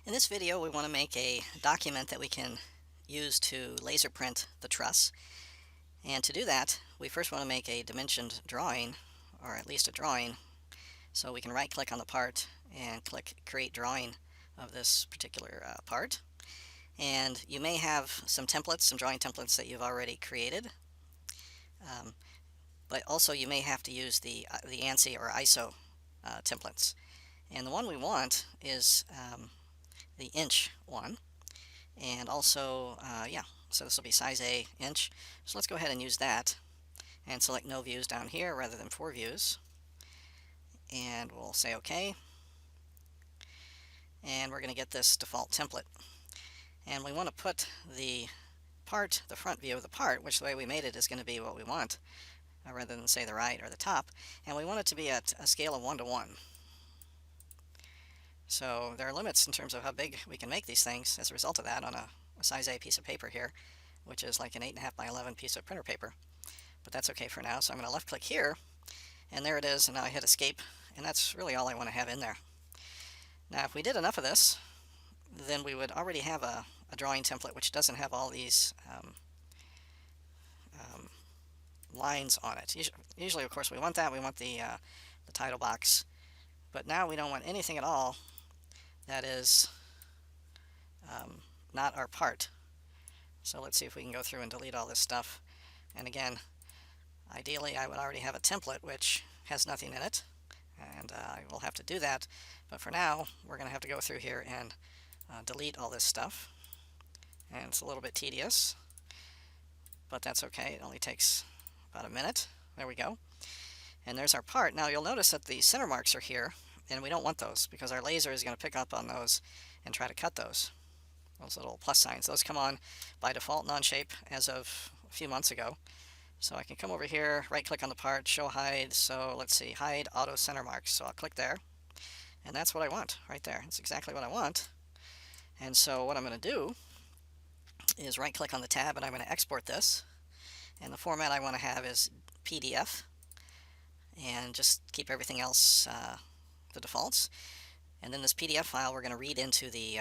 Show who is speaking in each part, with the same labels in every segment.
Speaker 1: In this video, we want to make a document that we can use to laser print the truss. And to do that, we first want to make a dimensioned drawing, or at least a drawing. So we can right-click on the part and click Create Drawing of this particular part. And you may have some templates, some drawing templates that you've already created. But also you may have to use the ANSI or ISO templates. And the one we want is the inch one. And also, so this will be size A, inch. So let's go ahead and use that and select no views down here rather than 4 views. And we'll say OK. And we're going to get this default template. And we want to put the part, the front view of the part, which the way we made it is going to be what we want, rather than say the right or the top. And we want it to be at a scale of 1 to 1. So there are limits in terms of how big we can make these things as a result of that on a size A piece of paper here, which is like an 8.5 by 11 piece of printer paper. But that's okay for now. So I'm going to left click here, and there it is, and now I hit escape, and that's really all I want to have in there. Now if we did enough of this, then we would already have a drawing template which doesn't have all these lines on it. Usually, of course, we want that. We want the title box. But now we don't want anything at all that is not our part. So let's see if we can go through and delete all this stuff. And again, ideally I would already have a template which has nothing in it, and I will have to do that. But for now, we're going to have to go through here and delete all this stuff. And it's a little bit tedious, but that's okay. It only takes about a minute. There we go. And there's our part. Now you'll notice that the center marks are here, and we don't want those because our laser is going to pick up on those and try to cut those little plus signs. Those come on by default in Onshape as of a few months ago. So I can come over here, right click on the part, show hide. So let's see, hide auto center marks. So I'll click there, and that's what I want right there. It's exactly what I want. And so what I'm going to do is right click on the tab, and I'm going to export this. And the format I want to have is PDF, and just keep everything else the defaults. And then this PDF file we're going to read into the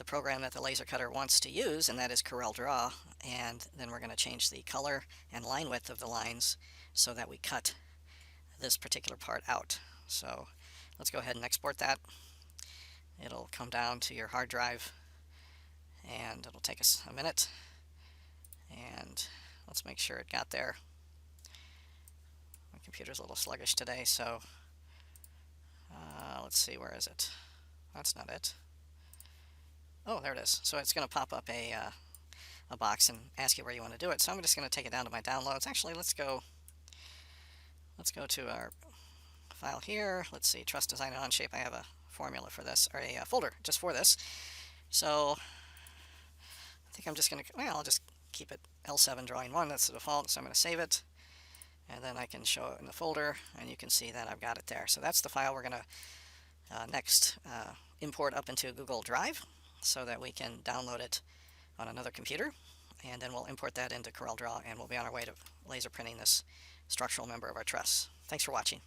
Speaker 1: program that the laser cutter wants to use, and that is CorelDRAW. And then we're going to change the color and line width of the lines so that we cut this particular part out. So let's go ahead and export that. It'll come down to your hard drive, and it'll take us a minute. And let's make sure it got there. My computer's a little sluggish today, so let's see, where is it? That's not it. Oh, there it is. So it's going to pop up a box and ask you where you want to do it. So I'm just going to take it down to my downloads. Actually, let's go to our file here. Let's see, Truss Design and Onshape. I have a formula for this, or a folder just for this. So I think I'm just going to, well, I'll just keep it L7 drawing 1. That's the default. So I'm going to save it, and then I can show it in the folder, and you can see that I've got it there. So that's the file we're going to next import up into Google Drive so that we can download it on another computer, and then we'll import that into CorelDRAW, and we'll be on our way to laser printing this structural member of our truss. Thanks for watching.